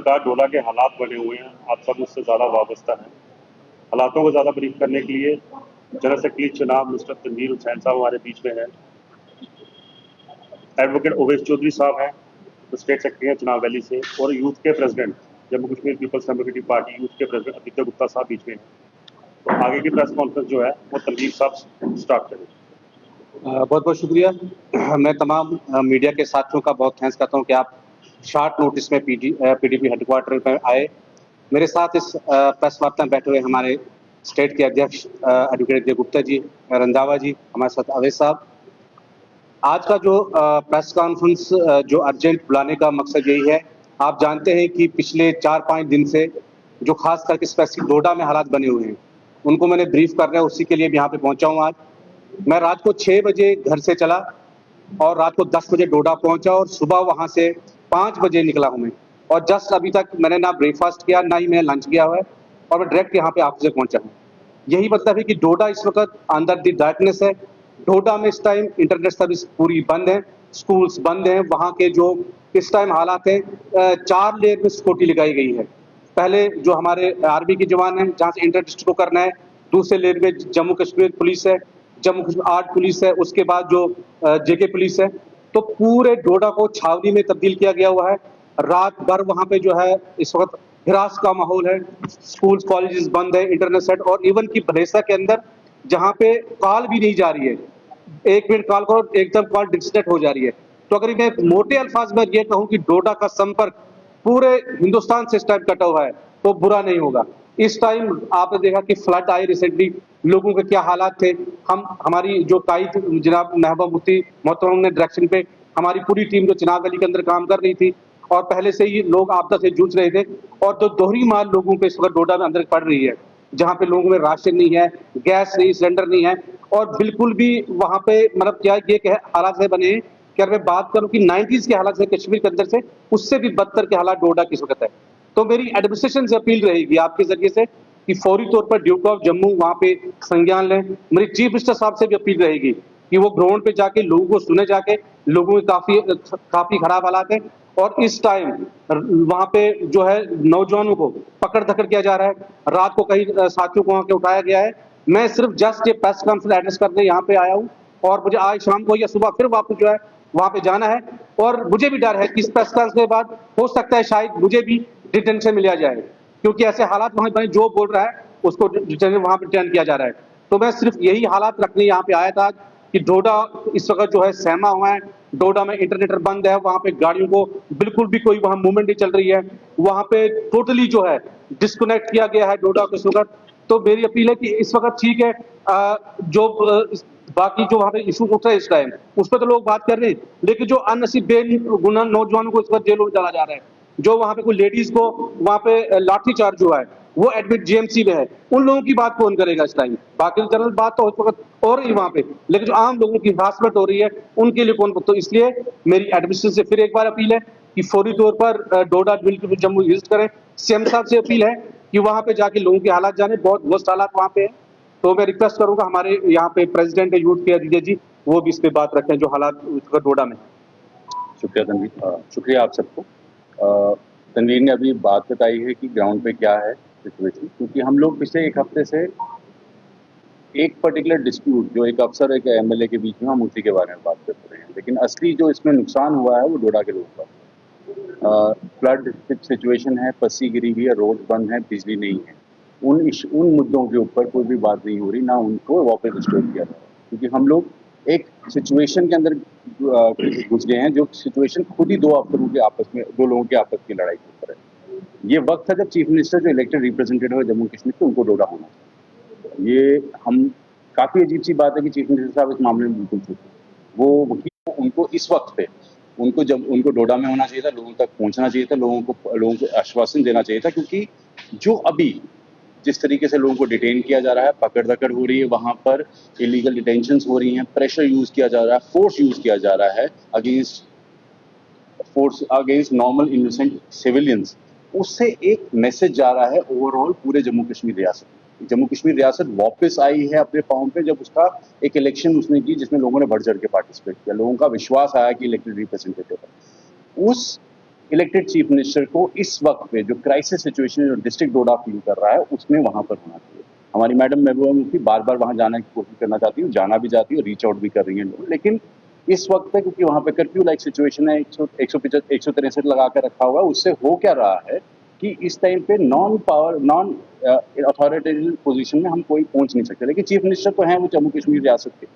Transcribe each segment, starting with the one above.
प्रकार डोडा के हालात बने हुए हैं, आप सब उससे ज़्यादा वाबस्ता हैं। हालातों को ज़्यादा ब्रीफ करने के लिए जनरल सेक्रेटरी चुनाव मिस्टर तनवीर हुसैन साहब हमारे बीच में हैं। एडवोकेट ओवैस चौधरी साहब हैं, तो स्टेट सेक्रेटरी हैं चुनाव वैली से, और यूथ के प्रेसिडेंट जम्मू कश्मीर पीपल्स डेमोक्रेटिक पार्टी यूथ के प्रेसिडेंट आदित्य गुप्ता साहब बीच में हैं। तो आगे की प्रेस कॉन्फ्रेंस जो है वो तनवीर साहब स्टार्ट करें। बहुत बहुत शुक्रिया। मैं तमाम मीडिया के साथियों का बहुत थैंक्स करता हूं कि आप शॉर्ट नोटिस में पीडीपी हेडक्वार्टर में आए। मेरे साथ इस प्रेस वार्ता में बैठे हुए हमारे स्टेट के अध्यक्ष एडवोकेट जय गुप्ता जी, रंधावा जी, हमारे साथ अवैस साहब। आज का जो प्रेस कॉन्फ्रेंस जो अर्जेंट बुलाने का मकसद यही है, आप जानते हैं कि पिछले 4-5 दिन से जो खास करके स्पेसिफिक डोडा में हालात बने हुए हैं, उनको मैंने ब्रीफ कर रहा है, उसी के लिए यहाँ पे पहुंचा हूँ। आज मैं रात को 6 बजे घर से चला और रात को 10 बजे डोडा पहुंचा और सुबह वहां से 5 बजे निकला हूं मैं, और जस्ट अभी तक मैंने ना ब्रेकफास्ट किया ना ही मैंने लंच किया हुआ है, और मैं डायरेक्ट यहाँ पे ऑफिस पहुंचा हूँ। यही मतलब है कि डोडा इस वक्त अंडर द डार्कनेस है। डोडा में इस टाइम इंटरनेट सर्विस पूरी बंद है, स्कूल्स बंद हैं। वहाँ के जो इस टाइम हालात है, 4 लेयर में सिक्योरिटी लगाई गई है। पहले जो हमारे आर्मी के जवान हैं, जहाँ से इंटर डिस्ट्रिक्ट को करना है, दूसरे लेयर में जम्मू कश्मीर पुलिस है, जम्मू कश्मीर आर्ट पुलिस है, उसके बाद जो जेके पुलिस है। तो पूरे डोडा को छावनी में तब्दील किया गया हुआ है। रात भर वहाँ पे जो है इस वक्त हिरास का माहौल है। स्कूल्स कॉलेजेस बंद है, इंटरनेट सेट, और इवन की भलेसा के अंदर जहाँ पे कॉल भी नहीं जा रही है, 1 मिनट कॉल करो एकदम कॉल डिस्कनेक्ट हो जा रही है। तो अगर मैं मोटे अल्फाज में ये कहूँ कि डोडा का संपर्क पूरे हिंदुस्तान से इस टाइम कटा हुआ है तो बुरा नहीं होगा। इस टाइम आपने देखा कि फ्लड आए रिसेंटली, लोगों के क्या हालात थे। हमारी जो कायद जनाब महबूबा मुफ्ती मोहतरम ने डायरेक्शन पे हमारी पूरी टीम जो चिनाब वैली के अंदर काम कर रही थी, और पहले से ही लोग आपदा से जूझ रहे थे, और तो दोहरी मार लोगों पे इस वक्त डोडा में अंदर पड़ रही है, जहाँ पे लोगों में राशन नहीं है, गैस नहीं, सिलेंडर नहीं है, और बिल्कुल भी वहाँ पे मतलब क्या ये हालात से बने हैं कि अगर मैं बात करूं कि 90s के हालात से कश्मीर के अंदर से, उससे भी बदतर के हालात डोडा की वक्त है। तो मेरी एडमिनिस्ट्रेशन से अपील रहेगी आपके जरिए से कि फौरी तौर पर ड्यूटी ऑफ जम्मू वहाँ पे संज्ञान लें। मेरी चीफ मिनिस्टर साहब से भी अपील रहेगी कि वो ग्राउंड पे जाके लोगों को सुने, जाके लोगों के काफी खराब हालात है, और इस टाइम वहाँ पे जो है नौजवानों को पकड़ धकड़ किया जा रहा है। रात को कई साथियों को वहाँ के उठाया गया है। मैं सिर्फ जस्ट ये प्रेस कॉन्फ्रेंस एड्रेस करने यहाँ पे आया हूँ, और मुझे आज शाम को या सुबह फिर वापस जो है वहाँ पे जाना है, और मुझे भी डर है कि इस प्रेस कॉन्फ्रेंस के बाद हो सकता है शायद मुझे भी डिटेंशन मिल जाए, क्योंकि ऐसे हालात वहाँ बने, जो बोल रहा है उसको डिटेंशन वहाँ पे डिटेन किया जा रहा है। तो मैं सिर्फ यही हालात रखने यहाँ पे आया था कि डोडा इस वक्त जो है सहमा हुआ है। डोडा में इंटरनेट बंद है, वहाँ पे गाड़ियों को बिल्कुल भी कोई वहाँ मूवमेंट नहीं चल रही है, वहाँ पे टोटली जो है डिस्कनेक्ट किया गया है डोडा को इस वक्त। तो मेरी अपील है कि इस वक्त ठीक है, जो बाकी जो वहाँ पे इशू उठ रहा है इस टाइम, उस पर तो लोग बात कर रहे हैं, लेकिन जो अननसीब बेगुनाह नौजवानों को इस वक्त जेलों में डाला जा रहा है, जो वहाँ पे कोई लेडीज को वहाँ पे लाठीचार्ज हुआ है, वो एडमिट जीएमसी में है, उन लोगों की बात कौन करेगा इस टाइम? बाकी जनरल बात तो उस वक्त हो रही है वहाँ पे, लेकिन जो आम लोगों की हरासमेंट हो रही है उनके लिए कौन? तो इसलिए मेरी एडमिनिस्ट्रेशन से फिर एक बार अपील है कि फौरी तौर पर डोडा बिल्कुल जम्मू विजिट करें। सीएम साहब से अपील है कि वहाँ पे जाके लोगों के हालात जाने, बहुत वर्स्ट हालात वहाँ पे है। तो मैं रिक्वेस्ट करूंगा हमारे यहाँ पे प्रेसिडेंट यूथ के अजीत जी, वो भी इस पे बात रखें जो हालात डोडा में। शुक्रिया तनवीर, शुक्रिया आप सबको। तनवीर ने अभी बात बताई है कि ग्राउंड पे क्या है सिचुएशन, क्योंकि हम लोग पिछले 1 हफ्ते से एक पर्टिकुलर डिस्प्यूट जो एक अफसर और एक एमएलए के बीच में, हम उसी के बारे में बात कर रहे हैं, लेकिन असली जो इसमें नुकसान हुआ है वो डोडा के लोगों का। फ्लड सिचुएशन है, पस्सी गिरी हुई है, रोड बंद है, बिजली नहीं है। उन मुद्दों के ऊपर कोई भी बात नहीं हो रही, ना उनको वापस रिस्टोर किया जा रहा है, क्योंकि हम लोग एक सिचुएशन के अंदर घुस गए हैं, जो सिचुएशन खुद ही 2 अफसरों के आपस में, 2 लोगों के आपस की लड़ाई के ऊपर है। ये वक्त था जब चीफ मिनिस्टर जो इलेक्टेड रिप्रेजेंटेटिव है जम्मू कश्मीर के, उनको डोडा होना चाहिए। ये हम काफ़ी अजीब सी बात है कि चीफ मिनिस्टर साहब इस मामले में बिल्कुल चुप हैं। वो वकील, उनको इस वक्त पे उनको डोडा में होना चाहिए था, लोगों तक पहुंचना चाहिए था, लोगों को आश्वासन देना चाहिए था, क्योंकि जो अभी जिस तरीके से लोगों को डिटेन किया जा रहा है, पकड़ धकड़ हो रही है, वहाँ पर इलीगल डिटेंशंस हो रही हैं, प्रेशर यूज़ किया जा रहा है, फोर्स यूज़ किया जा रहा है अगेंस्ट नॉर्मल इनोसेंट सिविलियंस, उससे एक मैसेज जा रहा है ओवरऑल पूरे जम्मू कश्मीर रियासत में। जम्मू कश्मीर रियासत वापस आई है अपने पाँव पे जब उसका एक इलेक्शन उसने की, जिसमें लोगों ने बढ़ चढ़ के पार्टिसिपेट किया, लोगों का विश्वास आया कि इलेक्टेड रिप्रेजेंटेटिव है। उस इलेक्टेड चीफ मिनिस्टर को इस वक्त पे जो क्राइसिस सिचुएशन जो डिस्ट्रिक्ट डोडा फील कर रहा है उसमें वहां पर होना चाहिए। हमारी मैडम महबूबा मुफ्ती बार बार वहां जाने की कोशिश करना चाहती हूँ, जाना भी चाहती हूँ, रीच आउट भी कर रही हैं लोग, लेकिन इस वक्त पे क्योंकि वहां पे कर्फ्यू लाइक सिचुएशन है, 163 लगा कर रखा हुआ है, उससे हो क्या रहा है कि इस टाइम पे नॉन अथॉरिटेरियन पोजीशन में हम कोई पहुंच नहीं सकते, लेकिन चीफ मिनिस्टर तो हैं वो जम्मू कश्मीर रियासत के,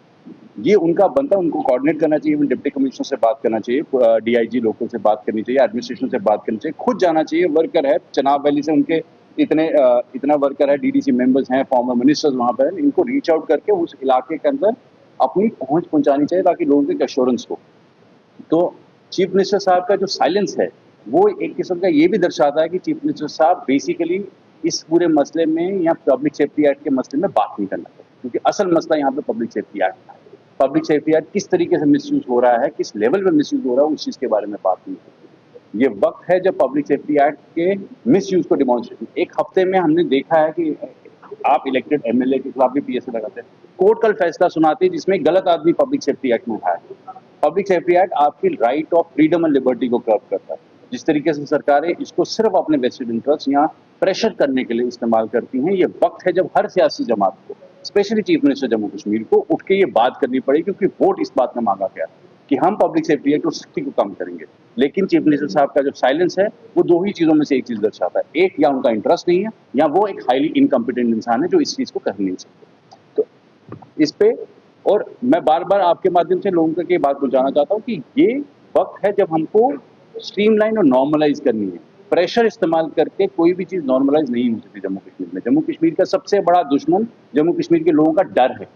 ये उनका बनता है, उनको कोऑर्डिनेट करना चाहिए, डिप्टी कमिश्नर से बात करना चाहिए, डीआईजी लोकल से बात करनी चाहिए, एडमिनिस्ट्रेशन से बात करनी चाहिए, खुद जाना चाहिए। वर्कर है चनाब वैली से, उनके इतना वर्कर है, डीडीसी मेंबर्स हैं, फॉर्मर मिनिस्टर्स वहां पर हैं, इनको रीच आउट करके उस इलाके के अंदर अपनी पहुंच पहुंचानी चाहिए ताकि लोगों की एश्योरेंस हो। तो चीफ मिनिस्टर साहब का जो साइलेंस है वो एक किस्म का ये भी दर्शाता है कि चीफ मिनिस्टर साहब बेसिकली इस पूरे मसले में या पब्लिक सेफ्टी एक्ट के मसले में बात नहीं करना चाहते, क्योंकि असल मसला यहाँ पे पब्लिक सेफ्टी एक्ट है। पब्लिक सेफ्टी एक्ट किस तरीके से मिसयूज हो रहा है, किस लेवल पे मिसयूज हो रहा है, उस चीज के बारे में बात नहीं होती। ये वक्त है जब पब्लिक सेफ्टी एक्ट के मिसयूज को डिमॉन्स्ट्रेट। एक हफ्ते में हमने देखा है कि आप इलेक्टेड एमएलए के खिलाफ भी पीएसए लगाते हैं, कोर्ट कल फैसला सुनाती है जिसमें गलत आदमी पब्लिक सेफ्टी एक्ट में उठाया। पब्लिक सेफ्टी एक्ट आपकी right of freedom and liberty को कर्व करता है। जिस तरीके से सरकारें इसको सिर्फ अपने वेस्टेड इंटरेस्ट या प्रेशर करने के लिए इस्तेमाल करती हैं, ये वक्त है जब हर सियासी जमात को, specially chief minister Jammu Kashmir को, उठ के ये बात करनी पड़ेगी, क्योंकि वोट इस बात में मांगा गया कि हम पब्लिक सेफ्टी एक्ट और सख्ती को कम करेंगे। लेकिन चीफ मिनिस्टर साहब का जो साइलेंस है वो दो ही चीजों में से एक चीज दर्शाता है, एक या उनका इंटरेस्ट नहीं है या वो एक हाईली इनकम्पिटेंट इंसान है जो इस चीज को कर नहीं सकते। तो इस पे और मैं बार बार आपके माध्यम से लोगों को ये बात पहुंचाना चाहता हूँ कि ये वक्त है जब हमको स्ट्रीमलाइन और नॉर्मलाइज करनी है। प्रेशर इस्तेमाल करके कोई भी चीज नॉर्मलाइज नहीं हो सकती जम्मू कश्मीर में। जम्मू कश्मीर का सबसे बड़ा दुश्मन जम्मू कश्मीर के लोगों का डर है।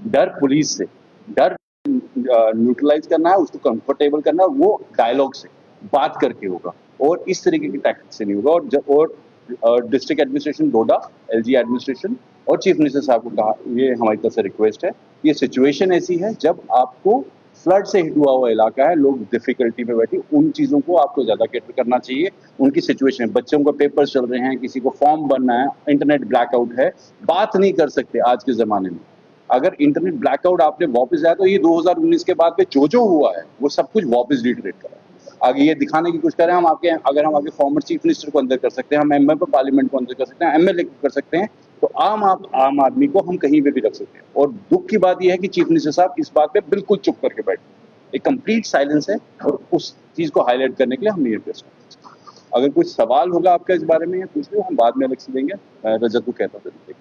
डर पुलिस से, डर न्यूट्रलाइज करना है, उसको कंफर्टेबल करना है, वो डायलॉग से बात करके होगा और इस तरीके की टैक्टिक से नहीं होगा। और डिस्ट्रिक्ट एडमिनिस्ट्रेशन डोडा, एलजी एडमिनिस्ट्रेशन और चीफ मिनिस्टर साहब को कहा, ये हमारी तरफ से रिक्वेस्ट है, ये सिचुएशन ऐसी है जब आपको फ्लड से हिट हुआ इलाका है, लोग डिफिकल्टी में बैठे, उन चीज़ों को आपको ज़्यादा केटर करना चाहिए। उनकी सिचुएशन, बच्चों को पेपर्स चल रहे हैं, किसी को फॉर्म भरना है, इंटरनेट ब्लैकआउट है, बात नहीं कर सकते आज के ज़माने में। अगर इंटरनेट ब्लैकआउट आपने वापस आया तो ये 2019 के बाद में जो हुआ है वो सब कुछ वापस रिट्रेट करा। आगे ये दिखाने की कोशिश करें हम अगर हम आगे फॉर्मर चीफ मिनिस्टर को अंदर कर सकते हैं, हम एमएलए पार्लियामेंट को अंदर कर सकते हैं, एमएलए को कर सकते हैं, तो आम आदमी को हम कहीं पे भी रख सकते हैं। और दुख की बात यह है कि चीफ मिनिस्टर साहब इस बात पे बिल्कुल चुप करके बैठे, एक कंप्लीट साइलेंस है और उस चीज को हाईलाइट करने के लिए हम ये रिक्वेस्ट करते हैं। अगर कुछ सवाल होगा आपका इस बारे में या कुछ भी, हम बाद में अलग से देंगे। रजत को कहता हूँ।